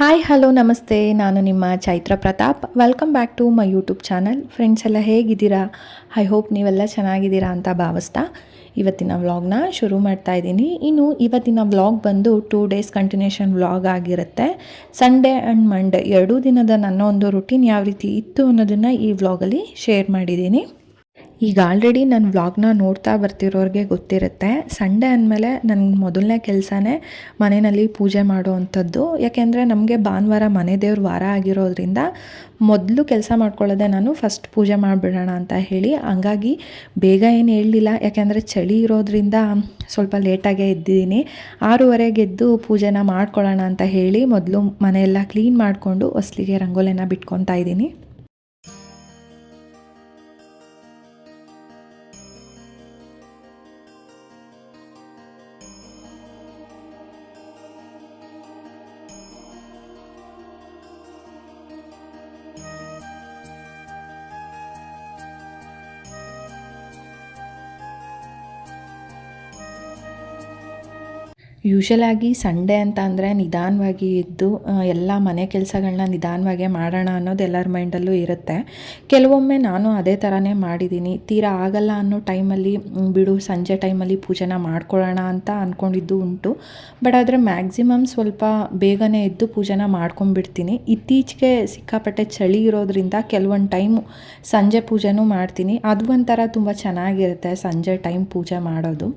Hi hello ನಮಸ್ತೆ, ನಾನು ನಿಮ್ಮ Chaitra Pratap. Welcome back to my YouTube channel. Friends ಎಲ್ಲ ಹೇಗಿದ್ದೀರಾ? ಐ ಹೋಪ್ ನೀವೆಲ್ಲ ಚೆನ್ನಾಗಿದ್ದೀರಾ ಅಂತ ಭಾವಿಸ್ತಾ ಇವತ್ತಿನ ವ್ಲಾಗ್ನ ಶುರು ಮಾಡ್ತಾ ಇದ್ದೀನಿ. ಇನ್ನು ಇವತ್ತಿನ ವ್ಲಾಗ್ ಬಂದು 2 ಡೇಸ್ ಕಂಟಿನ್ಯೂಷನ್ ವ್ಲಾಗ್ ಆಗಿರುತ್ತೆ. ಸಂಡೇ ಆ್ಯಂಡ್ ಮಂಡೇ ಎರಡೂ ದಿನದ ನನ್ನ ಒಂದು ರುಟೀನ್ ಯಾವ ರೀತಿ ಇತ್ತು ಅನ್ನೋದನ್ನು ಈ ವ್ಲಾಗಲ್ಲಿ ಶೇರ್ ಮಾಡಿದ್ದೀನಿ. ಈಗ ಆಲ್ರೆಡಿ ನನ್ನ ವ್ಲಾಗ್ನ ನೋಡ್ತಾ ಬರ್ತಿರೋರಿಗೆ ಗೊತ್ತಿರುತ್ತೆ, ಸಂಡೇ ಅಂದಮೇಲೆ ನನ್ನ ಮೊದಲನೇ ಕೆಲಸನೇ ಮನೆಯಲ್ಲಿ ಪೂಜೆ ಮಾಡೋ ಅಂಥದ್ದು. ಯಾಕೆಂದರೆ ನಮಗೆ ಭಾನುವಾರ ಮನೆ ದೇವ್ರ ವಾರ ಆಗಿರೋದ್ರಿಂದ ಮೊದಲು ಕೆಲಸ ಮಾಡ್ಕೊಳ್ಳೋದೆ ನಾನು ಫಸ್ಟ್ ಪೂಜೆ ಮಾಡಿಬಿಡೋಣ ಅಂತ ಹೇಳಿ. ಹಂಗಾಗಿ ಬೇಗ ಏನು ಹೇಳಲಿಲ್ಲ, ಯಾಕೆಂದರೆ ಚಳಿ ಇರೋದ್ರಿಂದ ಸ್ವಲ್ಪ ಲೇಟಾಗೇ ಎದ್ದಿದ್ದೀನಿ. 6:30ಗೆ ಎದ್ದು ಪೂಜೆನ ಮಾಡ್ಕೊಳ್ಳೋಣ ಅಂತ ಹೇಳಿ ಮೊದಲು ಮನೆಯೆಲ್ಲ ಕ್ಲೀನ್ ಮಾಡಿಕೊಂಡು ಹೊಸ್ಲಿಗೆ ರಂಗೋಲಿನ ಬಿಟ್ಕೊತಾ ಇದ್ದೀನಿ. ಯೂಶಲಾಗಿ ಸಂಡೇ ಅಂತ ಅಂದರೆ ನಿಧಾನವಾಗಿ ಎದ್ದು ಎಲ್ಲ ಮನೆ ಕೆಲಸಗಳನ್ನ ನಿಧಾನವಾಗೇ ಮಾಡೋಣ ಅನ್ನೋದು ಎಲ್ಲರ ಮೈಂಡಲ್ಲೂ ಇರುತ್ತೆ. ಕೆಲವೊಮ್ಮೆ ನಾನು ಅದೇ ಥರನೇ ಮಾಡಿದ್ದೀನಿ. ತೀರಾ ಆಗಲ್ಲ ಅನ್ನೋ ಟೈಮಲ್ಲಿ ಬಿಡು ಸಂಜೆ ಟೈಮಲ್ಲಿ ಪೂಜೆನ ಮಾಡ್ಕೊಳ್ಳೋಣ ಅಂತ ಅಂದ್ಕೊಂಡಿದ್ದು ಉಂಟು. ಬಟ್ ಆದರೆ ಮ್ಯಾಕ್ಸಿಮಮ್ ಸ್ವಲ್ಪ ಬೇಗನೆ ಎದ್ದು ಪೂಜೆನ ಮಾಡ್ಕೊಂಡ್ಬಿಡ್ತೀನಿ. ಇತ್ತೀಚೆಗೆ ಸಿಕ್ಕಾಪಟ್ಟೆ ಚಳಿ ಇರೋದ್ರಿಂದ ಕೆಲವೊಂದು ಟೈಮು ಸಂಜೆ ಪೂಜೆನೂ ಮಾಡ್ತೀನಿ. ಅದು ಒಂಥರ ತುಂಬ ಚೆನ್ನಾಗಿರುತ್ತೆ ಸಂಜೆ ಟೈಮ್ ಪೂಜೆ ಮಾಡೋದು.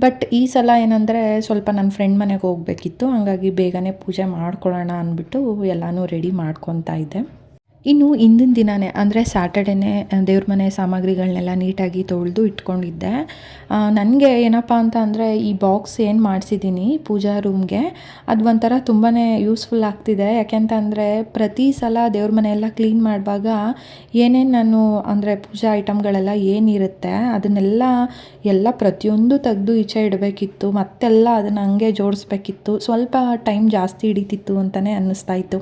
ಬಟ್ ಈ ಸಲ ಏನಂದರೆ ಸ್ವಲ್ಪ ನನ್ನ ಫ್ರೆಂಡ್ ಮನೆಗೆ ಹೋಗಬೇಕಿತ್ತು, ಹಾಗಾಗಿ ಬೇಗನೆ ಪೂಜೆ ಮಾಡ್ಕೊಳ್ಳೋಣ ಅಂದ್ಬಿಟ್ಟು ಎಲ್ಲನೂ ರೆಡಿ ಮಾಡ್ಕೊತಾ ಇದ್ದೆ. ಇನ್ನು ಹಿಂದಿನ ದಿನವೇ ಅಂದರೆ ಸ್ಯಾಟರ್ಡೇನೇ ದೇವ್ರ ಮನೆ ಸಾಮಗ್ರಿಗಳನ್ನೆಲ್ಲ ನೀಟಾಗಿ ತೊಳೆದು ಇಟ್ಕೊಂಡಿದ್ದೆ. ನನಗೆ ಏನಪ್ಪ ಅಂತ ಅಂದರೆ ಈ ಬಾಕ್ಸ್ ಏನು ಮಾಡಿಸಿದ್ದೀನಿ ಪೂಜಾ ರೂಮ್ಗೆ, ಅದು ಒಂಥರ ತುಂಬಾ ಯೂಸ್ಫುಲ್ ಆಗ್ತಿದೆ. ಯಾಕೆಂತಂದರೆ ಪ್ರತಿ ಸಲ ದೇವ್ರ ಮನೆಯೆಲ್ಲ ಕ್ಲೀನ್ ಮಾಡುವಾಗ ಏನೇನು ನಾನು ಅಂದರೆ ಪೂಜಾ ಐಟಮ್ಗಳೆಲ್ಲ ಏನಿರುತ್ತೆ ಅದನ್ನೆಲ್ಲ ಪ್ರತಿಯೊಂದು ತೆಗೆದು ಈಚೆ ಇಡಬೇಕಿತ್ತು, ಮತ್ತೆಲ್ಲ ಅದನ್ನು ಹಂಗೆ ಜೋಡಿಸ್ಬೇಕಿತ್ತು. ಸ್ವಲ್ಪ ಟೈಮ್ ಜಾಸ್ತಿ ಹಿಡಿತಿತ್ತು ಅಂತಲೇ ಅನ್ನಿಸ್ತಾಯಿತ್ತು.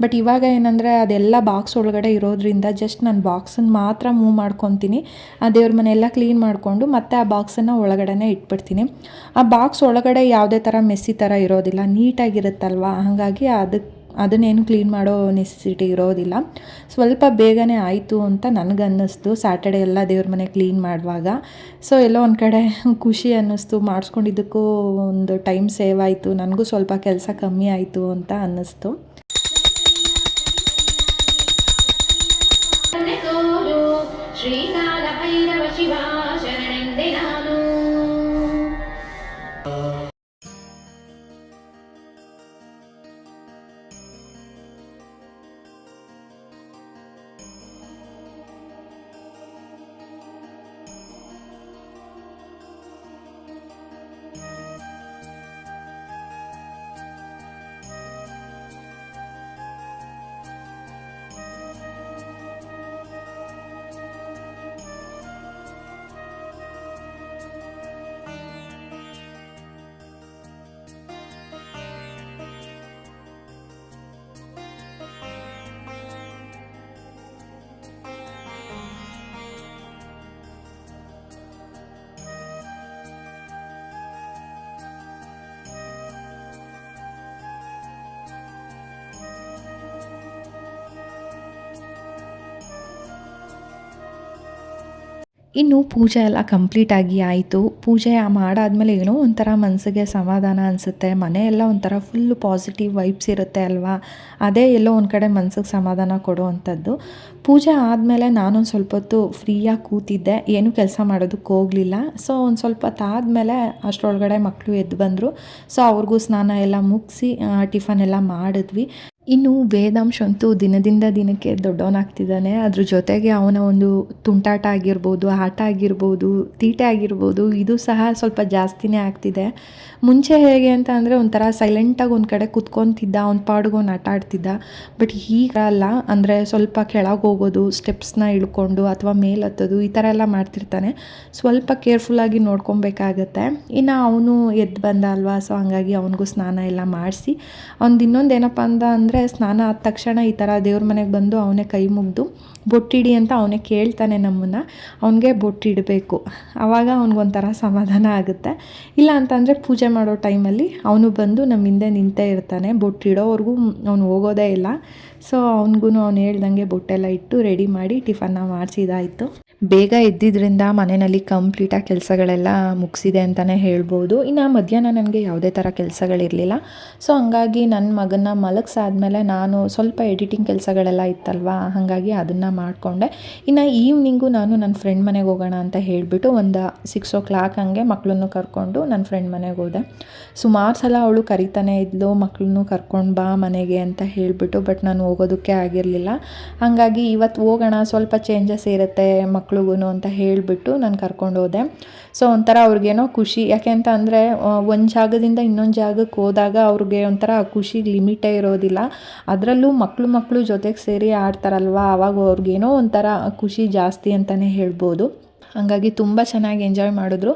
ಬಟ್ ಇವಾಗ ಏನಂದರೆ ಅದೆಲ್ಲ ಬಾಕ್ಸ್ ಒಳಗಡೆ ಇರೋದ್ರಿಂದ ಜಸ್ಟ್ ನಾನು ಬಾಕ್ಸನ್ನು ಮಾತ್ರ ಮೂವ್ ಮಾಡ್ಕೊತೀನಿ. ಆ ದೇವ್ರ ಮನೆಯೆಲ್ಲ ಕ್ಲೀನ್ ಮಾಡಿಕೊಂಡು ಮತ್ತೆ ಆ ಬಾಕ್ಸನ್ನು ಒಳಗಡೆ ಇಟ್ಬಿಡ್ತೀನಿ. ಆ ಬಾಕ್ಸ್ ಒಳಗಡೆ ಯಾವುದೇ ಥರ ಮೆಸ್ಸಿ ಥರ ಇರೋದಿಲ್ಲ, ನೀಟಾಗಿರುತ್ತಲ್ವ. ಹಾಗಾಗಿ ಅದನ್ನೇನು ಕ್ಲೀನ್ ಮಾಡೋ ನೆಸೆಸಿಟಿ ಇರೋದಿಲ್ಲ. ಸ್ವಲ್ಪ ಬೇಗನೆ ಆಯಿತು ಅಂತ ನನಗನ್ನಿಸ್ತು ಸ್ಯಾಟರ್ಡೆ ಎಲ್ಲ ದೇವ್ರ ಮನೆ ಕ್ಲೀನ್ ಮಾಡುವಾಗ. ಸೊ ಎಲ್ಲೋ ಒಂದು ಕಡೆ ಖುಷಿ ಅನ್ನಿಸ್ತು, ಮಾಡಿಸ್ಕೊಂಡಿದ್ದಕ್ಕೂ ಒಂದು ಟೈಮ್ ಸೇವ್ ಆಯಿತು, ನನಗೂ ಸ್ವಲ್ಪ ಕೆಲಸ ಕಮ್ಮಿ ಆಯಿತು ಅಂತ ಅನ್ನಿಸ್ತು. ಶ್ರೀಕಾಲ ಭೈರವ ಶಿವ ಶರಣೆಂದೆ ನಾನು. ಇನ್ನು ಪೂಜೆ ಎಲ್ಲ ಕಂಪ್ಲೀಟಾಗಿ ಆಯಿತು. ಪೂಜೆ ಮಾಡಾದ್ಮೇಲೆ ಏನೋ ಒಂಥರ ಮನಸ್ಸಿಗೆ ಸಮಾಧಾನ ಅನಿಸುತ್ತೆ. ಮನೆಯೆಲ್ಲ ಒಂಥರ ಫುಲ್ಲು ಪಾಸಿಟಿವ್ ವೈಬ್ಸ್ ಇರುತ್ತೆ ಅಲ್ವಾ, ಅದೇ ಎಲ್ಲೋ ಒಂದು ಕಡೆ ಮನಸ್ಸಿಗೆ ಸಮಾಧಾನ ಕೊಡುವಂಥದ್ದು. ಪೂಜೆ ಆದಮೇಲೆ ನಾನೊಂದು ಸ್ವಲ್ಪ ಹೊತ್ತು ಫ್ರೀಯಾಗಿ ಕೂತಿದ್ದೆ, ಏನೂ ಕೆಲಸ ಮಾಡೋದಕ್ಕೆ ಹೋಗಲಿಲ್ಲ. ಸೊ ಒಂದು ಸ್ವಲ್ಪ ಹೊತ್ತು ಆದಮೇಲೆ ಅಷ್ಟರೊಳಗಡೆ ಮಕ್ಕಳು ಎದ್ದು ಬಂದರು. ಸೊ ಅವ್ರಿಗೂ ಸ್ನಾನ ಎಲ್ಲ ಮುಗಿಸಿ ಟಿಫನ್ ಎಲ್ಲ ಮಾಡಿದ್ವಿ. ಇನ್ನು ವೇದಾಂಶ ಅಂತೂ ದಿನದಿಂದ ದಿನಕ್ಕೆ ದೊಡ್ಡವನಾಗ್ತಿದ್ದಾನೆ. ಅದ್ರ ಜೊತೆಗೆ ಅವನ ಒಂದು ತುಂಟಾಟ ಆಗಿರ್ಬೋದು, ಆಟ ಆಗಿರ್ಬೋದು, ತೀಟೆ ಆಗಿರ್ಬೋದು, ಇದು ಸಹ ಸ್ವಲ್ಪ ಜಾಸ್ತಿನೇ ಆಗ್ತಿದೆ. ಮುಂಚೆ ಹೇಗೆ ಅಂತ ಅಂದರೆ ಒಂಥರ ಸೈಲೆಂಟಾಗಿ ಒಂದು ಕಡೆ ಕುತ್ಕೊತಿದ್ದ, ಅವ್ನ ಪಾಡಿಗೆ ಅವ್ನು ಆಟ ಆಡ್ತಿದ್ದ. ಬಟ್ ಈಗ ಅಲ್ಲ, ಅಂದರೆ ಸ್ವಲ್ಪ ಕೆಳಗೆ ಹೋಗೋದು, ಸ್ಟೆಪ್ಸ್ನ ಇಳ್ಕೊಂಡು ಅಥವಾ ಮೇಲೆ ಹತ್ತೋದು, ಈ ಥರ ಎಲ್ಲ ಮಾಡ್ತಿರ್ತಾನೆ. ಸ್ವಲ್ಪ ಕೇರ್ಫುಲ್ಲಾಗಿ ನೋಡ್ಕೊಬೇಕಾಗತ್ತೆ. ಇನ್ನು ಅವನು ಎದ್ದು ಬಂದ ಅಲ್ವಾ, ಸೊ ಹಂಗಾಗಿ ಅವನಿಗೂ ಸ್ನಾನ ಎಲ್ಲ ಮಾಡಿಸಿ ಇನ್ನೊಂದು ಏನಪ್ಪ ಅಂದರೆ ಅಂದರೆ ಸ್ನಾನ ಆದ ತಕ್ಷಣ ಈ ಥರ ದೇವ್ರ ಮನೆಗೆ ಬಂದು ಅವನೇ ಕೈ ಮುಗಿದು ಬೊಟ್ಟಿಡಿ ಅಂತ ಅವನೇ ಕೇಳ್ತಾನೆ ನಮ್ಮನ್ನು. ಅವನಿಗೆ ಬೊಟ್ಟಿಡಬೇಕು, ಆವಾಗ ಅವ್ನಿಗೊಂಥರ ಸಮಾಧಾನ ಆಗುತ್ತೆ. ಇಲ್ಲ ಅಂತಂದರೆ ಪೂಜೆ ಮಾಡೋ ಟೈಮಲ್ಲಿ ಅವನು ಬಂದು ನಮ್ಮ ಹಿಂದೆ ನಿಂತೇ ಇರ್ತಾನೆ. ಬೊಟ್ಟಿಡೋವರೆಗೂ ಅವ್ನು ಹೋಗೋದೇ ಇಲ್ಲ. ಸೊ ಅವ್ನಿಗೂ ಅವ್ನು ಹೇಳ್ದಂಗೆ ಬೊಟ್ಟೆಲ್ಲ ಇಟ್ಟು ರೆಡಿ ಮಾಡಿ ಟಿಫನ್ನ ಮಾಡಿಸಿದಾಯಿತು. ಬೇಗ ಎದ್ದಿದ್ದರಿಂದ ಮನೆಯಲ್ಲಿ ಕಂಪ್ಲೀಟಾಗಿ ಕೆಲಸಗಳೆಲ್ಲ ಮುಗಿಸಿದೆ ಅಂತಲೇ ಹೇಳ್ಬೋದು. ಇನ್ನು ಮಧ್ಯಾಹ್ನ ನನಗೆ ಯಾವುದೇ ಥರ ಕೆಲಸಗಳಿರಲಿಲ್ಲ. ಸೊ ಹಂಗಾಗಿ ನನ್ನ ಮಗನ್ನ ಮಲಗಿಸಾದ್ಮೇಲೆ ನಾನು ಸ್ವಲ್ಪ ಎಡಿಟಿಂಗ್ ಕೆಲಸಗಳೆಲ್ಲ ಇತ್ತಲ್ವ, ಹಾಗಾಗಿ ಅದನ್ನು ಮಾಡಿಕೊಂಡೆ. ಇನ್ನು ಈವ್ನಿಂಗು ನಾನು ನನ್ನ ಫ್ರೆಂಡ್ ಮನೆಗೆ ಹೋಗೋಣ ಅಂತ ಹೇಳಿಬಿಟ್ಟು ಒಂದು 6 ಹಂಗೆ ಮಕ್ಕಳನ್ನು ಕರ್ಕೊಂಡು ನನ್ನ ಫ್ರೆಂಡ್ ಮನೆಗೆ ಹೋದೆ. ಸುಮಾರು ಸಲ ಅವಳು ಕರಿತಾನೆ ಇದ್ಲು, ಮಕ್ಕಳನ್ನು ಕರ್ಕೊಂಡು ಬಾ ಮನೆಗೆ ಅಂತ ಹೇಳಿಬಿಟ್ಟು. ಬಟ್ ನಾನು ಹೋಗೋದಕ್ಕೆ ಆಗಿರಲಿಲ್ಲ. ಹಾಗಾಗಿ ಇವತ್ತು ಹೋಗೋಣ, ಸ್ವಲ್ಪ ಚೇಂಜಸ್ ಇರುತ್ತೆ ಮಕ್ಳಿಗೂ ಅಂತ ಹೇಳಿಬಿಟ್ಟು ನಾನು ಕರ್ಕೊಂಡು ಹೋದೆ. ಸೊ ಒಂಥರ ಅವ್ರಿಗೇನೋ ಖುಷಿ, ಯಾಕೆ ಅಂತ ಅಂದರೆ ಒಂದು ಜಾಗದಿಂದ ಇನ್ನೊಂದು ಜಾಗಕ್ಕೆ ಹೋದಾಗ ಅವ್ರಿಗೆ ಒಂಥರ ಖುಷಿ ಲಿಮಿಟೇ ಇರೋದಿಲ್ಲ. ಅದರಲ್ಲೂ ಮಕ್ಕಳು ಜೊತೆಗೆ ಸೇರಿ ಆಡ್ತಾರಲ್ವ, ಆವಾಗ ಅವ್ರಿಗೇನೋ ಒಂಥರ ಖುಷಿ ಜಾಸ್ತಿ ಅಂತಲೇ ಹೇಳ್ಬೋದು. ಹಾಗಾಗಿ ತುಂಬ ಚೆನ್ನಾಗಿ ಎಂಜಾಯ್ ಮಾಡಿದ್ರು.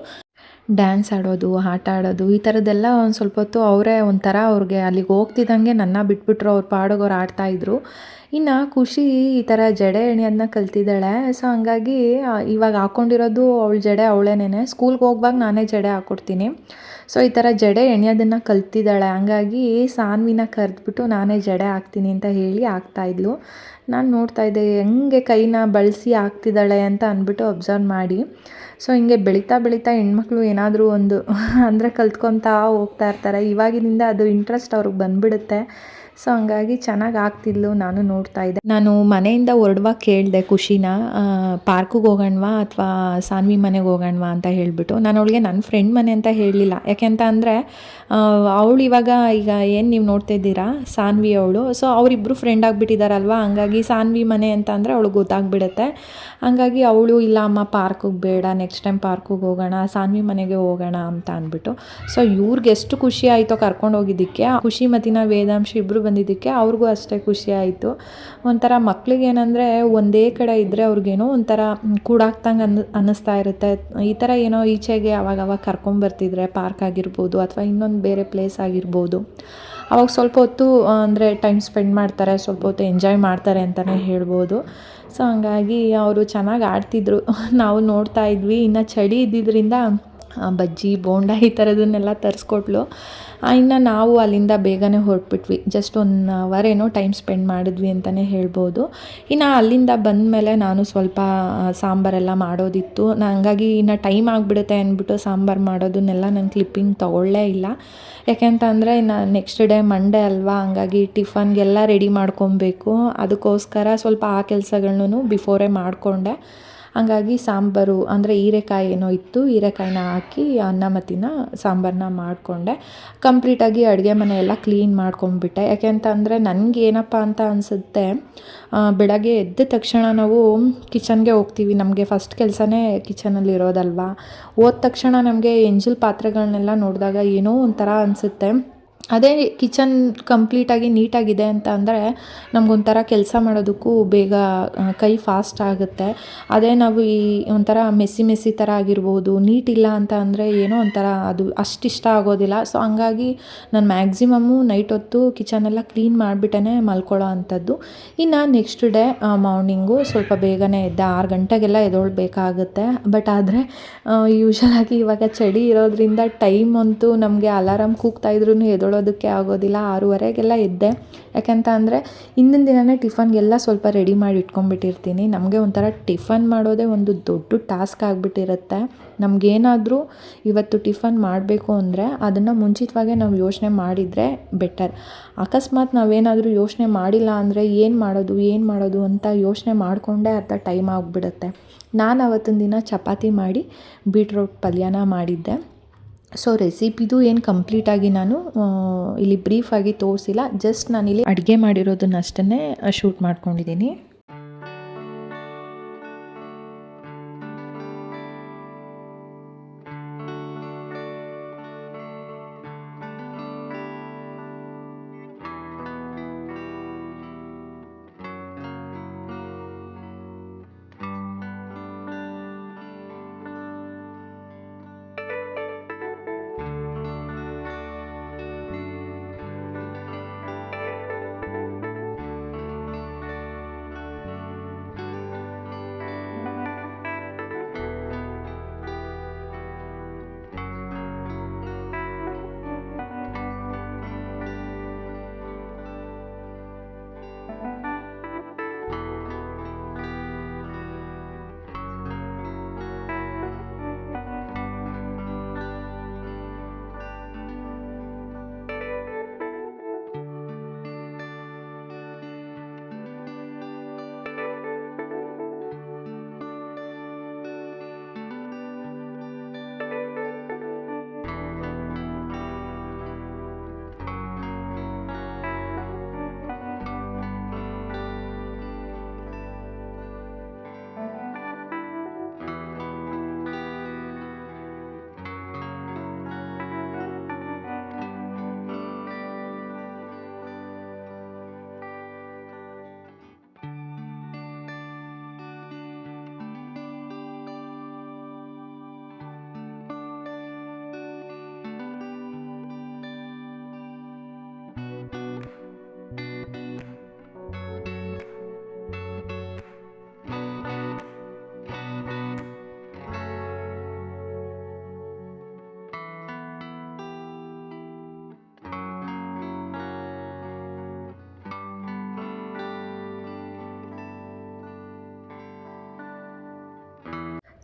ಡ್ಯಾನ್ಸ್ ಆಡೋದು, ಆಟ ಆಡೋದು, ಈ ಥರದ್ದೆಲ್ಲ ಒಂದು ಸ್ವಲ್ಪ ಹೊತ್ತು ಅವರೇ ಒಂಥರ ಅವ್ರಿಗೆ ಅಲ್ಲಿಗೆ ಹೋಗ್ತಿದ್ದಂಗೆ ನನ್ನ ಬಿಟ್ಬಿಟ್ರು, ಅವ್ರು ಪಾಡಿಗೆ ಅವ್ರು ಆಡ್ತಾಯಿದ್ರು. ಇನ್ನು ಖುಷಿ ಈ ಥರ ಜಡೆ ಎಣಿಯೋದನ್ನ ಕಲ್ತಿದ್ದಾಳೆ. ಸೊ ಹಂಗಾಗಿ ಇವಾಗ ಹಾಕ್ಕೊಂಡಿರೋದು ಅವಳ ಜಡೆ ಅವಳೇನೇ. ಸ್ಕೂಲ್ಗೆ ಹೋಗುವಾಗ ನಾನೇ ಜಡೆ ಹಾಕ್ಕೊಡ್ತೀನಿ. ಸೊ ಈ ಥರ ಜಡೆ ಎಣಿಯೋದನ್ನು ಕಲ್ತಿದ್ದಾಳೆ. ಹಂಗಾಗಿ ಸಾನ್ವಿನ ಕರೆದ್ಬಿಟ್ಟು ನಾನೇ ಜಡೆ ಹಾಕ್ತೀನಿ ಅಂತ ಹೇಳಿ ಹಾಕ್ತಾಯಿದ್ಲು. ನಾನು ನೋಡ್ತಾಯಿದ್ದೆ ಹೆಂಗೆ ಕೈನ ಬಳಸಿ ಹಾಕ್ತಿದ್ದಾಳೆ ಅಂತ ಅಂದ್ಬಿಟ್ಟು ಅಬ್ಸರ್ವ್ ಮಾಡಿ. ಸೊ ಹಿಂಗೆ ಬೆಳೀತಾ ಹೆಣ್ಮಕ್ಳು ಏನಾದರೂ ಒಂದು ಅಂದರೆ ಕಲ್ತ್ಕೊತಾ ಹೋಗ್ತಾ ಇರ್ತಾರೆ. ಇವಾಗಿನಿಂದ ಅದು ಇಂಟ್ರೆಸ್ಟ್ ಅವ್ರಿಗೆ ಬಂದುಬಿಡುತ್ತೆ. ಸೊ ಹಂಗಾಗಿ ಚೆನ್ನಾಗಿ ಆಗ್ತಿದ್ಲು, ನಾನು ನೋಡ್ತಾ ಇದ್ದೆ. ನಾನು ಮನೆಯಿಂದ ಹೊರಡುವಾಗ ಕೇಳಿದೆ ಖುಷಿನ, ಪಾರ್ಕಿಗೆ ಹೋಗೋಣವಾ ಅಥವಾ ಸಾನ್ವಿ ಮನೆಗೆ ಹೋಗೋಣವಾ ಅಂತ ಹೇಳಿಬಿಟ್ಟು. ನಾನು ಅವಳಿಗೆ ನನ್ನ ಫ್ರೆಂಡ್ ಮನೆ ಅಂತ ಹೇಳಲಿಲ್ಲ. ಯಾಕೆಂತ ಅಂದರೆ ಅವಳು ಈಗ ಏನು ನೀವು ನೋಡ್ತಿದ್ದೀರಾ ಸಾನ್ವಿ ಅವಳು. ಸೊ ಅವರಿಬ್ಬರು ಫ್ರೆಂಡ್ ಆಗಿಬಿಟ್ಟಿದ್ದಾರಲ್ವ, ಹಂಗಾಗಿ ಸಾನ್ವಿ ಮನೆ ಅಂತ ಅಂದರೆ ಅವಳಿಗೆ ಗೊತ್ತಾಗ್ಬಿಡುತ್ತೆ. ಹಂಗಾಗಿ ಅವಳು ಇಲ್ಲ ಅಮ್ಮ ಪಾರ್ಕಿಗೆ ಬೇಡ, ನೆಕ್ಸ್ಟ್ ಟೈಮ್ ಪಾರ್ಕಿಗೆ ಹೋಗೋಣ, ಸಾನ್ವಿ ಮನೆಗೆ ಹೋಗೋಣ ಅಂತ ಅಂದ್ಬಿಟ್ಟು. ಸೊ ಇವ್ರಿಗೆ ಎಷ್ಟು ಖುಷಿ ಆಯಿತೋ ಕರ್ಕೊಂಡು ಹೋಗಿದ್ದಕ್ಕೆ. ಖುಷಿ ಮತ್ತಿನ ವೇದಾಂಶ ಇಬ್ಬರು ಬಂದಿದ್ದಕ್ಕೆ ಅವ್ರಿಗೂ ಅಷ್ಟೇ ಖುಷಿ ಆಯಿತು. ಒಂಥರ ಮಕ್ಳಿಗೇನೆಂದರೆ ಒಂದೇ ಕಡೆ ಇದ್ದರೆ ಅವ್ರಿಗೇನೋ ಒಂಥರ ಕೂಡಾಕ್ತಂಗೆ ಅನ್ನಿಸ್ತಾ ಇರುತ್ತೆ. ಈ ಥರ ಏನೋ ಈಚೆಗೆ ಅವಾಗವಾಗ ಕರ್ಕೊಂಬರ್ತಿದ್ರೆ ಪಾರ್ಕ್ ಆಗಿರ್ಬೋದು ಅಥವಾ ಇನ್ನೊಂದು ಬೇರೆ ಪ್ಲೇಸ್ ಆಗಿರ್ಬೋದು, ಅವಾಗ ಸ್ವಲ್ಪ ಹೊತ್ತು ಅಂದರೆ ಟೈಮ್ ಸ್ಪೆಂಡ್ ಮಾಡ್ತಾರೆ, ಸ್ವಲ್ಪ ಹೊತ್ತು ಎಂಜಾಯ್ ಮಾಡ್ತಾರೆ ಅಂತಲೇ ಹೇಳ್ಬೋದು. ಸೊ ಹಂಗಾಗಿ ಅವರು ಚೆನ್ನಾಗಿ ಆಡ್ತಿದ್ರು, ನಾವು ನೋಡ್ತಾ ಇದ್ವಿ. ಇನ್ನು ಚಳಿ ಇದ್ದಿದ್ದರಿಂದ ಬಜ್ಜಿ ಬೋಂಡ ಈ ಥರದನ್ನೆಲ್ಲ ತರಿಸ್ಕೊಟ್ಲು. ಇನ್ನು ನಾವು ಅಲ್ಲಿಂದ ಬೇಗನೆ ಹೊರಟ್ಬಿಟ್ವಿ. ಜಸ್ಟ್ 1 ಅವರ್ ಏನೋ ಟೈಮ್ ಸ್ಪೆಂಡ್ ಮಾಡಿದ್ವಿ ಅಂತಲೇ ಹೇಳ್ಬೋದು. ಇನ್ನು ಅಲ್ಲಿಂದ ಬಂದಮೇಲೆ ನಾನು ಸ್ವಲ್ಪ ಸಾಂಬಾರೆಲ್ಲ ಮಾಡೋದಿತ್ತು. ಹಂಗಾಗಿ ಇನ್ನು ಟೈಮ್ ಆಗಿಬಿಡುತ್ತೆ ಅಂದ್ಬಿಟ್ಟು ಸಾಂಬಾರು ಮಾಡೋದನ್ನೆಲ್ಲ ನಾನು ಕ್ಲಿಪ್ಪಿಂಗ್ ತೊಗೊಳ್ಳೇ ಇಲ್ಲ. ಯಾಕೆಂತ ಅಂದರೆ ಇನ್ನು ನೆಕ್ಸ್ಟ್ ಡೇ ಮಂಡೇ ಅಲ್ವಾ, ಹಂಗಾಗಿ ಟಿಫನ್ಗೆಲ್ಲ ರೆಡಿ ಮಾಡ್ಕೊಬೇಕು. ಅದಕ್ಕೋಸ್ಕರ ಸ್ವಲ್ಪ ಆ ಕೆಲಸಗಳ್ನೂ ಬಿಫೋರೇ ಮಾಡಿಕೊಂಡೆ. ಹಂಗಾಗಿ ಸಾಂಬಾರು ಅಂದರೆ ಹೀರೆಕಾಯಿ ಏನೋ ಇತ್ತು, ಹೀರೆಕಾಯಿನ ಹಾಕಿ ಅನ್ನ ಮತ್ತಿನ ಸಾಂಬಾರನ್ನ ಮಾಡಿಕೊಂಡೆ. ಕಂಪ್ಲೀಟಾಗಿ ಅಡುಗೆ ಮನೆ ಎಲ್ಲ ಕ್ಲೀನ್ ಮಾಡ್ಕೊಂಬಿಟ್ಟೆ. ಯಾಕೆ ಅಂತ ಅಂದರೆ ನನಗೆ ಏನಪ್ಪ ಅಂತ ಅನಿಸುತ್ತೆ, ಬೆಳಗ್ಗೆ ಎದ್ದ ತಕ್ಷಣ ನಾವು ಕಿಚನ್ಗೆ ಹೋಗ್ತೀವಿ, ನಮಗೆ ಫಸ್ಟ್ ಕೆಲಸನೇ ಕಿಚನಲ್ಲಿ ಇರೋದಲ್ವ. ಹೋದ ತಕ್ಷಣ ನಮಗೆ ಎಂಜಲ್ ಪಾತ್ರೆಗಳನ್ನೆಲ್ಲ ನೋಡಿದಾಗ ಏನೋ ಒಂಥರ ಅನಿಸುತ್ತೆ. ಅದೇ ಕಿಚನ್ ಕಂಪ್ಲೀಟಾಗಿ ನೀಟಾಗಿದೆ ಅಂತ ಅಂದರೆ ನಮಗೊಂಥರ ಕೆಲಸ ಮಾಡೋದಕ್ಕೂ ಬೇಗ ಕೈ ಫಾಸ್ಟ್ ಆಗುತ್ತೆ. ಅದೇ ನಾವು ಈ ಒಂಥರ ಮೆಸ್ಸಿ ಥರ ಆಗಿರ್ಬೋದು, ನೀಟಿಲ್ಲ ಅಂತ ಅಂದರೆ ಏನೋ ಒಂಥರ ಅದು ಅಷ್ಟಿಷ್ಟ ಆಗೋದಿಲ್ಲ. ಸೊ ಹಂಗಾಗಿ ನಾನು ಮ್ಯಾಕ್ಸಿಮಮ್ಮು ನೈಟ್ ಹೊತ್ತು ಕಿಚನೆಲ್ಲ ಕ್ಲೀನ್ ಮಾಡಿಬಿಟ್ಟೇ ಮಲ್ಕೊಳ್ಳೋ ಅಂಥದ್ದು. ಇನ್ನು ನೆಕ್ಸ್ಟ್ ಡೇ ಮಾರ್ನಿಂಗು ಸ್ವಲ್ಪ ಬೇಗನೆ ಎದ್ದೆ, 6 ಗಂಟೆಗೆಲ್ಲ ಎದ್ದೇಳಬೇಕಾಗುತ್ತೆ. ಬಟ್ ಆದರೆ ಯೂಶಲಾಗಿ ಇವಾಗ ಚಳಿ ಇರೋದ್ರಿಂದ ಟೈಮ್ ಅಂತೂ ನಮಗೆ ಅಲಾರಾಮ್ ಕೂಗ್ತಾಯಿದ್ರೂ ಎದ್ದೇಳೋದಕ್ಕೆ ಆಗೋದಿಲ್ಲ. 6:30ಗೆಲ್ಲ ಎದ್ದೆ. ಯಾಕೆಂತ ಅಂದರೆ ಹಿಂದಿನ ದಿನವೇ ಟಿಫನ್ಗೆಲ್ಲ ಸ್ವಲ್ಪ ರೆಡಿ ಮಾಡಿ ಇಟ್ಕೊಂಡ್ಬಿಟ್ಟಿರ್ತೀನಿ. ನಮಗೆ ಒಂಥರ ಟಿಫನ್ ಮಾಡೋದೇ ಒಂದು ದೊಡ್ಡ ಟಾಸ್ಕ್ ಆಗಿಬಿಟ್ಟಿರುತ್ತೆ. ನಮಗೇನಾದರೂ ಇವತ್ತು ಟಿಫನ್ ಮಾಡಬೇಕು ಅಂದರೆ ಅದನ್ನು ಮುಂಚಿತವಾಗೇ ನಾವು ಯೋಚನೆ ಮಾಡಿದರೆ ಬೆಟರ್. ಅಕಸ್ಮಾತ್ ನಾವೇನಾದರೂ ಯೋಚನೆ ಮಾಡಿಲ್ಲ ಅಂದರೆ ಏನು ಮಾಡೋದು ಅಂತ ಯೋಚನೆ ಮಾಡಿಕೊಂಡೇ ಅರ್ಧ ಟೈಮ್ ಆಗಿಬಿಡುತ್ತೆ. ನಾನು ಅವತ್ತಿನ ದಿನ ಚಪಾತಿ ಮಾಡಿ ಬೀಟ್ರೋಟ್ ಪಲ್ಯನ ಮಾಡಿದ್ದೆ. ಸೊ ರೆಸಿಪಿದು ಏನು ಕಂಪ್ಲೀಟಾಗಿ ನಾನು ಇಲ್ಲಿ ಬ್ರೀಫಾಗಿ ತೋರಿಸಿಲ್ಲ, ಜಸ್ಟ್ ನಾನಿಲ್ಲಿ ಅಡುಗೆ ಮಾಡಿರೋದನ್ನಷ್ಟೇ ಶೂಟ್ ಮಾಡ್ಕೊಂಡಿದ್ದೀನಿ.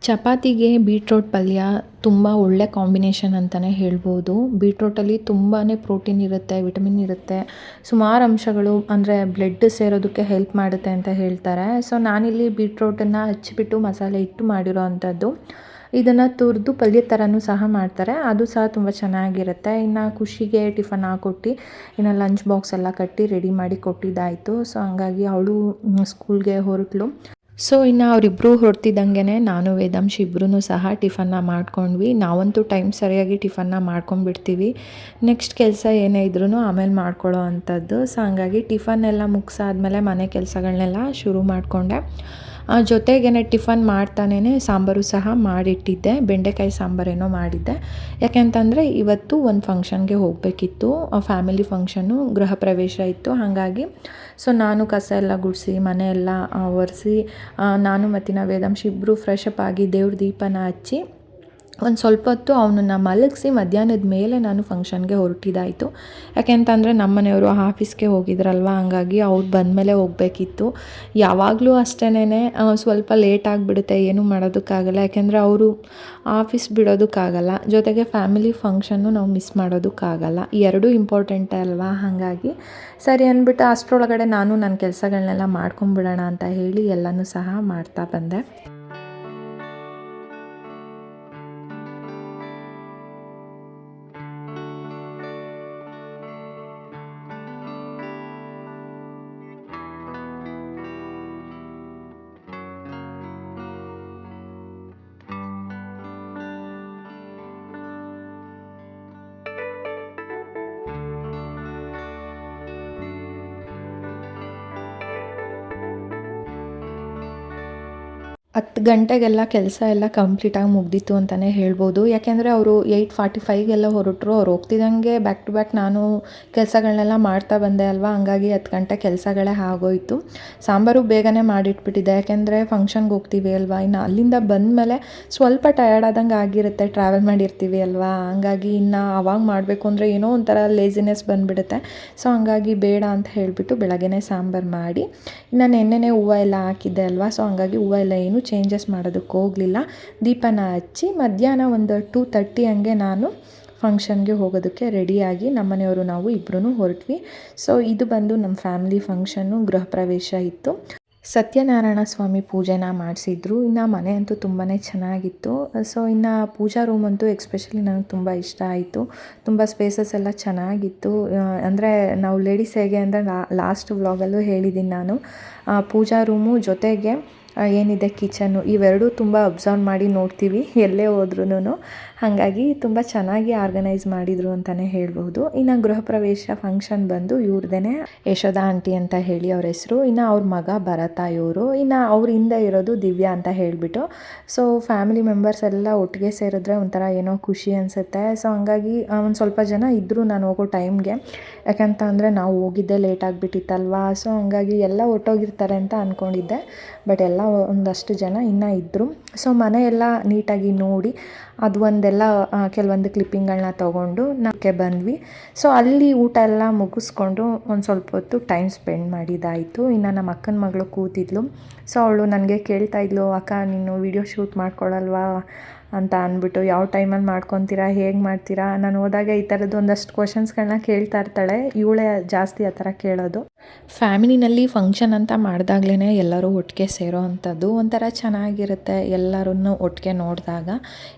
ಚಪಾತಿಗೆ ಬೀಟ್ರೋಟ್ ಪಲ್ಯ ತುಂಬ ಒಳ್ಳೆ ಕಾಂಬಿನೇಷನ್ ಅಂತಲೇ ಹೇಳ್ಬೋದು. ಬೀಟ್ರೋಟಲ್ಲಿ ತುಂಬಾ ಪ್ರೋಟೀನ್ ಇರುತ್ತೆ, ವಿಟಮಿನ್ ಇರುತ್ತೆ, ಸುಮಾರು ಅಂಶಗಳು ಅಂದರೆ ಬ್ಲಡ್ ಸೇರೋದಕ್ಕೆ ಹೆಲ್ಪ್ ಮಾಡುತ್ತೆ ಅಂತ ಹೇಳ್ತಾರೆ. ಸೊ ನಾನಿಲ್ಲಿ ಬೀಟ್ರೋಟನ್ನು ಹಚ್ಚಿಬಿಟ್ಟು ಮಸಾಲೆ ಇಟ್ಟು ಮಾಡಿರೋ ಅಂಥದ್ದು. ಇದನ್ನು ತುರಿದು ಪಲ್ಯ ಥರನೂ ಸಹ ಮಾಡ್ತಾರೆ, ಅದು ಸಹ ತುಂಬ ಚೆನ್ನಾಗಿರುತ್ತೆ. ಇನ್ನು ಖುಷಿಗೆ ಟಿಫನ್ ಹಾಕ್ಕೊಟ್ಟು ಇನ್ನು ಲಂಚ್ ಬಾಕ್ಸ್ ಎಲ್ಲ ಕಟ್ಟಿ ರೆಡಿ ಮಾಡಿ ಕೊಟ್ಟಿದ್ದಾಯಿತು. ಸೊ ಹಂಗಾಗಿ ಅವಳು ಸ್ಕೂಲ್ಗೆ ಹೊರಟಳು. ಸೊ ಇನ್ನು ಅವರಿಬ್ಬರು ಹೊರಡ್ತಿದ್ದಂಗೆ ನಾನು ವೇದಾಂಶ್ ಇಬ್ಬರೂ ಸಹ ಟಿಫನ್ನ ಮಾಡ್ಕೊಂಡ್ವಿ. ನಾವಂತೂ ಟೈಮ್ ಸರಿಯಾಗಿ ಟಿಫನ್ನ ಮಾಡ್ಕೊಂಡ್ಬಿಡ್ತೀವಿ. ನೆಕ್ಸ್ಟ್ ಕೆಲಸ ಏನೇ ಇದ್ರೂ ಆಮೇಲೆ ಮಾಡ್ಕೊಳ್ಳೋ ಅಂಥದ್ದು. ಸೊ ಹಂಗಾಗಿ ಟಿಫನ್ ಎಲ್ಲ ಮುಗಿಸಾದ್ಮೇಲೆ ಮನೆ ಕೆಲಸಗಳನ್ನೆಲ್ಲ ಶುರು ಮಾಡಿಕೊಂಡೆ. ಜೊತೆಗೇ ಟಿಫನ್ ಮಾಡ್ತಾನೇ ಸಾಂಬಾರು ಸಹ ಮಾಡಿಟ್ಟಿದ್ದೆ. ಬೆಂಡೆಕಾಯಿ ಸಾಂಬಾರೇನೋ ಮಾಡಿದ್ದೆ. ಯಾಕೆಂತಂದರೆ ಇವತ್ತು ಒಂದು ಫಂಕ್ಷನ್ಗೆ ಹೋಗಬೇಕಿತ್ತು, ಫ್ಯಾಮಿಲಿ ಫಂಕ್ಷನ್ನು, ಗೃಹ ಪ್ರವೇಶ ಇತ್ತು. ಹಾಗಾಗಿ ಸೊ ನಾನು ಕಸ ಎಲ್ಲ ಗುಡಿಸಿ ಮನೆ ಎಲ್ಲ ಒರೆಸಿ ನಾನು ಮತ್ತು ವೇದಾಂಶ್ ಇಬ್ಬರು ಫ್ರೆಶ್ ಅಪ್ ಆಗಿ ದೇವ್ರ ದೀಪನ ಹಚ್ಚಿ ಒಂದು ಸ್ವಲ್ಪ ಹೊತ್ತು ಅವನನ್ನು ಮಲಗಿಸಿ ಮಧ್ಯಾಹ್ನದ ಮೇಲೆ ನಾನು ಫಂಕ್ಷನ್ಗೆ ಹೊರಟಿದ್ದಾಯಿತು. ಯಾಕೆಂತಂದರೆ ನಮ್ಮ ಮನೆಯವರು ಆಫೀಸ್ಗೆ ಹೋಗಿದ್ರಲ್ವ, ಹಂಗಾಗಿ ಅವ್ರು ಬಂದಮೇಲೆ ಹೋಗಬೇಕಿತ್ತು. ಯಾವಾಗಲೂ ಅಷ್ಟೇನೆ ಸ್ವಲ್ಪ ಲೇಟ್ ಆಗಿಬಿಡುತ್ತೆ, ಏನೂ ಮಾಡೋದಕ್ಕಾಗಲ್ಲ. ಯಾಕೆಂದರೆ ಅವರು ಆಫೀಸ್ ಬಿಡೋದಕ್ಕಾಗಲ್ಲ, ಜೊತೆಗೆ ಫ್ಯಾಮಿಲಿ ಫಂಕ್ಷನ್ನು ನಾವು ಮಿಸ್ ಮಾಡೋದಕ್ಕಾಗಲ್ಲ. ಎರಡೂ ಇಂಪಾರ್ಟೆಂಟೇ ಅಲ್ವಾ. ಹಾಗಾಗಿ ಸರಿ ಅಂದ್ಬಿಟ್ಟು ಅಷ್ಟರೊಳಗಡೆ ನಾನು ನನ್ನ ಕೆಲಸಗಳನ್ನೆಲ್ಲ ಮಾಡ್ಕೊಂಬಿಡೋಣ ಅಂತ ಹೇಳಿ ಎಲ್ಲನೂ ಸಹ ಮಾಡ್ತಾ ಬಂದೆ. ಹತ್ತು ಗಂಟೆಗೆಲ್ಲ ಕೆಲಸ ಎಲ್ಲ ಕಂಪ್ಲೀಟಾಗಿ ಮುಗ್ದಿತ್ತು ಅಂತಲೇ ಹೇಳ್ಬೋದು. ಯಾಕೆಂದರೆ ಅವರು 8:45ಗೆಲ್ಲ ಹೊರಟರು. ಅವ್ರು ಹೋಗ್ತಿದ್ದಂಗೆ ಬ್ಯಾಕ್ ಟು ಬ್ಯಾಕ್ ನಾನು ಕೆಲಸಗಳನ್ನೆಲ್ಲ ಮಾಡ್ತಾ ಬಂದೆ ಅಲ್ವಾ, ಹಂಗಾಗಿ 10 ಗಂಟೆ ಕೆಲಸಗಳೇ ಆಗೋಯಿತು. ಸಾಂಬಾರು ಬೇಗನೆ ಮಾಡಿಟ್ಬಿಟ್ಟಿದ್ದೆ, ಯಾಕೆಂದರೆ ಫಂಕ್ಷನ್ಗೆ ಹೋಗ್ತೀವಿ ಅಲ್ವಾ. ಇನ್ನು ಅಲ್ಲಿಂದ ಬಂದಮೇಲೆ ಸ್ವಲ್ಪ ಟಯರ್ಡ್ ಆದಂಗೆ ಆಗಿರುತ್ತೆ, ಟ್ರಾವೆಲ್ ಮಾಡಿರ್ತೀವಿ ಅಲ್ವಾ. ಹಂಗಾಗಿ ಇನ್ನು ಅವಾಗ ಮಾಡಬೇಕು ಅಂದರೆ ಏನೋ ಒಂಥರ ಲೇಸಿನೆಸ್ ಬಂದುಬಿಡುತ್ತೆ. ಸೊ ಹಂಗಾಗಿ ಬೇಡ ಅಂತ ಹೇಳಿಬಿಟ್ಟು ಬೆಳಗ್ಗೆನೇ ಸಾಂಬಾರು ಮಾಡಿ, ಇನ್ನು ನೆನ್ನೆನೇ ಹೂವು ಎಲ್ಲ ಹಾಕಿದ್ದೆ ಅಲ್ವಾ. ಸೊ ಹಂಗಾಗಿ ಹೂವು ಎಲ್ಲ ಏನು ಚೇಂಜಸ್ ಮಾಡೋದಕ್ಕೆ ಹೋಗಲಿಲ್ಲ. ದೀಪನ ಹಚ್ಚಿ ಮಧ್ಯಾಹ್ನ ಒಂದು 2:30 ಹಂಗೆ ನಾನು ಫಂಕ್ಷನ್ಗೆ ಹೋಗೋದಕ್ಕೆ ರೆಡಿಯಾಗಿ ನಮ್ಮನೆಯವರು ನಾವು ಇಬ್ಬರೂ ಹೊರಟ್ವಿ. ಸೊ ಇದು ಬಂದು ನಮ್ಮ ಫ್ಯಾಮಿಲಿ ಫಂಕ್ಷನ್ನು, ಗೃಹ ಪ್ರವೇಶ ಇತ್ತು. ಸತ್ಯನಾರಾಯಣ ಸ್ವಾಮಿ ಪೂಜೆನ ಮಾಡಿಸಿದ್ರು. ಇನ್ನು ಮನೆ ಅಂತೂ ತುಂಬಾ ಚೆನ್ನಾಗಿತ್ತು. ಸೊ ಇನ್ನು ಪೂಜಾ ರೂಮ್ ಅಂತೂ ಎಕ್ಸ್ಪೆಷಲಿ ನನಗೆ ತುಂಬ ಇಷ್ಟ ಆಯಿತು. ತುಂಬ ಸ್ಪೇಸಸ್ ಎಲ್ಲ ಚೆನ್ನಾಗಿತ್ತು. ಅಂದರೆ ನಾವು ಲೇಡೀಸ್ ಹೇಗೆ ಅಂದರೆ ಲಾಸ್ಟ್ ವ್ಲಾಗಲ್ಲೂ ಹೇಳಿದ್ದೀನಿ ನಾನು, ಪೂಜಾ ರೂಮು ಜೊತೆಗೆ ಏನಿದೆ ಕಿಚನ್ನು, ಇವೆರಡೂ ತುಂಬ ಅಬ್ಸರ್ವ್ ಮಾಡಿ ನೋಡ್ತೀವಿ ಎಲ್ಲೇ ಹೋದ್ರೂ. ಹಾಗಾಗಿ ತುಂಬ ಚೆನ್ನಾಗಿ ಆರ್ಗನೈಸ್ ಮಾಡಿದರು ಅಂತಲೇ ಹೇಳ್ಬೋದು. ಇನ್ನು ಗೃಹ ಪ್ರವೇಶ ಫಂಕ್ಷನ್ ಬಂದು ಇವ್ರದೇ, ಯಶೋಧ ಆಂಟಿ ಅಂತ ಹೇಳಿ ಅವ್ರ ಹೆಸರು. ಇನ್ನು ಅವ್ರ ಮಗ ಭರತ ಇವರು. ಇನ್ನು ಅವ್ರ ಹಿಂದೆ ಇರೋದು ದಿವ್ಯಾ ಅಂತ ಹೇಳಿಬಿಟ್ಟು. ಸೊ ಫ್ಯಾಮಿಲಿ ಮೆಂಬರ್ಸ್ ಎಲ್ಲ ಒಟ್ಟಿಗೆ ಸೇರಿದ್ರೆ ಒಂಥರ ಏನೋ ಖುಷಿ ಅನಿಸುತ್ತೆ. ಸೊ ಹಂಗಾಗಿ ಒಂದು ಸ್ವಲ್ಪ ಜನ ಇದ್ದರು ನಾನು ಹೋಗೋ ಟೈಮ್ಗೆ. ಯಾಕಂತ ಅಂದರೆ ನಾವು ಹೋಗಿದ್ದೆ ಲೇಟ್ ಆಗಿಬಿಟ್ಟಿತ್ತಲ್ವಾ. ಸೊ ಹಂಗಾಗಿ ಎಲ್ಲ ಹೊರ್ಟೋಗಿರ್ತಾರೆ ಅಂತ ಅಂದ್ಕೊಂಡಿದ್ದೆ, ಬಟ್ ಎಲ್ಲ ಒಂದಷ್ಟು ಜನ ಇನ್ನೂ ಇದ್ದರು. ಸೊ ಮನೆಯೆಲ್ಲ ನೀಟಾಗಿ ನೋಡಿ ಅದು ಒಂದೆಲ್ಲ ಕೆಲವೊಂದು ಕ್ಲಿಪ್ಪಿಂಗ್ಗಳನ್ನ ತೊಗೊಂಡು ನಮಗೆ ಬಂದ್ವಿ. ಸೊ ಅಲ್ಲಿ ಊಟ ಎಲ್ಲ ಮುಗಿಸ್ಕೊಂಡು ಒಂದು ಸ್ವಲ್ಪ ಹೊತ್ತು ಟೈಮ್ ಸ್ಪೆಂಡ್ ಮಾಡಿದ್ದಾಯಿತು. ಇನ್ನು ನಮ್ಮ ಅಕ್ಕನ ಮಗಳು ಕೂತಿದ್ಲು. ಸೊ ಅವಳು ನನಗೆ ಕೇಳ್ತಾಯಿದ್ಲು, ಅಕ್ಕ ನೀನು ವೀಡಿಯೋ ಶೂಟ್ ಮಾಡ್ಕೊಳ್ಳಲ್ವಾ ಅಂತ ಅಂದ್ಬಿಟ್ಟು. ಯಾವ ಟೈಮಲ್ಲಿ ಮಾಡ್ಕೊತೀರಾ, ಹೇಗೆ ಮಾಡ್ತೀರಾ, ನಾನು ಹೋದಾಗ ಈ ಥರದ್ದು ಒಂದಷ್ಟು ಕ್ವಶನ್ಸ್ಗಳನ್ನ ಕೇಳ್ತಾ ಇರ್ತಾಳೆ. ಇವಳೇ ಜಾಸ್ತಿ ಆ ಥರ ಕೇಳೋದು. ಫ್ಯಾಮಿಲಿನಲ್ಲಿ ಫಂಕ್ಷನ್ ಅಂತ ಮಾಡಿದಾಗ್ಲೇ ಎಲ್ಲರೂ ಒಟ್ಟಿಗೆ ಸೇರೋ ಅಂಥದ್ದು ಒಂಥರ ಚೆನ್ನಾಗಿರುತ್ತೆ, ಎಲ್ಲರನ್ನು ಒಟ್ಟಿಗೆ ನೋಡಿದಾಗ.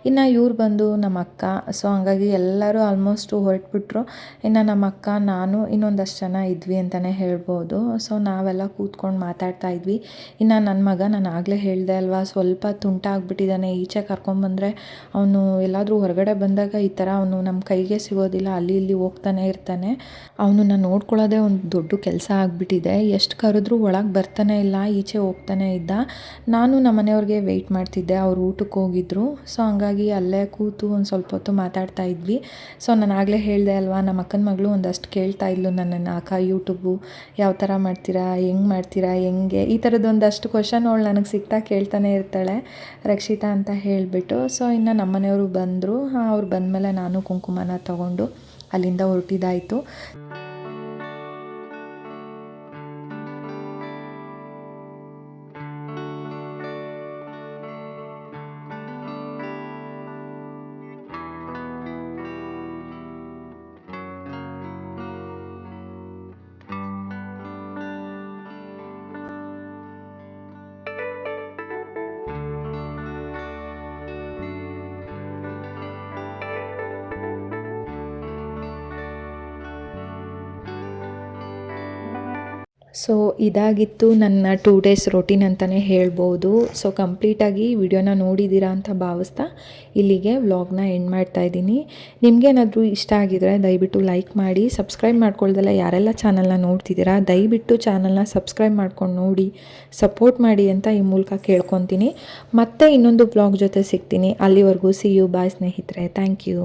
ಇನ್ನು ಇವ್ರು ಬಂದು ನಮ್ಮ ಅಕ್ಕ. ಸೊ ಹಂಗಾಗಿ ಎಲ್ಲರೂ ಆಲ್ಮೋಸ್ಟು ಹೊರಟ್ಬಿಟ್ರು. ಇನ್ನು ನಮ್ಮ ಅಕ್ಕ, ನಾನು, ಇನ್ನೊಂದಷ್ಟು ಜನ ಇದ್ವಿ ಅಂತಲೇ ಹೇಳ್ಬೋದು. ಸೊ ನಾವೆಲ್ಲ ಕೂತ್ಕೊಂಡು ಮಾತಾಡ್ತಾ ಇದ್ವಿ. ಇನ್ನು ನನ್ನ ಮಗ, ನಾನು ಆಗಲೇ ಹೇಳಿದೆ ಅಲ್ವಾ, ಸ್ವಲ್ಪ ತುಂಟ ಆಗಿಬಿಟ್ಟಿದ್ದಾನೆ. ಈಚೆ ಕರ್ಕೊಂಬಂದರೆ ಅವನು ಎಲ್ಲಾದರೂ ಹೊರಗಡೆ ಬಂದಾಗ ಈ ಥರ ಅವನು ನಮ್ಮ ಕೈಗೆ ಸಿಗೋದಿಲ್ಲ, ಅಲ್ಲಿ ಇಲ್ಲಿ ಹೋಗ್ತಾನೆ ಇರ್ತಾನೆ. ಅವನನ್ನು ನೋಡ್ಕೊಳ್ಳೋದೇ ಒಂದು ದೊಡ್ಡ ಕೆಲಸ ಆಗಿಬಿಟ್ಟಿದೆ. ಎಷ್ಟು ಕರೆದ್ರೂ ಒಳಗೆ ಬರ್ತಾನೆ ಇಲ್ಲ, ಈಚೆ ಹೋಗ್ತಾನೆ ಇದ್ದ. ನಾನು ನಮ್ಮ ಮನೆಯವ್ರಿಗೆ ವೆಯ್ಟ್ ಮಾಡ್ತಿದ್ದೆ, ಅವ್ರು ಊಟಕ್ಕೆ ಹೋಗಿದ್ರು. ಸೊ ಹಂಗಾಗಿ ಅಲ್ಲೇ ಕೂತು ಒಂದು ಸ್ವಲ್ಪ ಹೊತ್ತು ಮಾತಾಡ್ತಾ ಇದ್ವಿ. ಸೊ ನಾನು ಆಗಲೇ ಹೇಳಿದೆ ಅಲ್ವಾ, ನಮ್ಮ ಅಕ್ಕನ ಮಗಳು ಒಂದಷ್ಟು ಕೇಳ್ತಾ ಇದ್ಲು ನನ್ನನ್ನು, ಅಕ್ಕ ಯೂಟ್ಯೂಬು ಯಾವ ಥರ ಮಾಡ್ತೀರಾ, ಹೆಂಗೆ ಮಾಡ್ತೀರಾ, ಹೆಂಗೆ, ಈ ಥರದ್ದು ಒಂದಷ್ಟು ಕ್ವಶನ್ ಅವಳು ನನಗೆ ಸಿಗ್ತಾ ಕೇಳ್ತಾನೆ ಇರ್ತಾಳೆ, ರಕ್ಷಿತಾ ಅಂತ ಹೇಳಿಬಿಟ್ಟು. ಸೊ ಇನ್ನು ನಮ್ಮ ಮನೆಯವರು ಬಂದರು. ಅವ್ರು ಬಂದಮೇಲೆ ನಾನು ಕುಂಕುಮನ ತೊಗೊಂಡು ಅಲ್ಲಿಂದ ಹೊರಟಿದ್ದಾಯಿತು. ಸೊ ಇದಾಗಿತ್ತು ನನ್ನ 2 ಡೇಸ್ ರೊಟೀನ್ ಅಂತಲೇ ಹೇಳ್ಬೋದು. ಸೊ ಕಂಪ್ಲೀಟಾಗಿ ವಿಡಿಯೋನ ನೋಡಿದ್ದೀರಾ ಅಂತ ಭಾವಿಸ್ತಾ ಇಲ್ಲಿಗೆ ವ್ಲಾಗ್ನ ಎಂಡ್ ಮಾಡ್ತಾಯಿದ್ದೀನಿ. ನಿಮಗೇನಾದರೂ ಇಷ್ಟ ಆಗಿದರೆ ದಯವಿಟ್ಟು ಲೈಕ್ ಮಾಡಿ, ಸಬ್ಸ್ಕ್ರೈಬ್ ಮಾಡ್ಕೊಳ್ದಲ್ಲ ಯಾರೆಲ್ಲ ಚಾನಲ್ನ ನೋಡ್ತಿದ್ದೀರಾ ದಯವಿಟ್ಟು ಚಾನಲ್ನ ಸಬ್ಸ್ಕ್ರೈಬ್ ಮಾಡ್ಕೊಂಡು ನೋಡಿ, ಸಪೋರ್ಟ್ ಮಾಡಿ ಅಂತ ಈ ಮೂಲಕ ಕೇಳ್ಕೊತೀನಿ. ಮತ್ತೆ ಇನ್ನೊಂದು ವ್ಲಾಗ್ ಜೊತೆ ಸಿಗ್ತೀನಿ. ಅಲ್ಲಿವರೆಗೂ ಸಿ ಯು, ಬಾಯ್ ಸ್ನೇಹಿತರೆ. Thank you.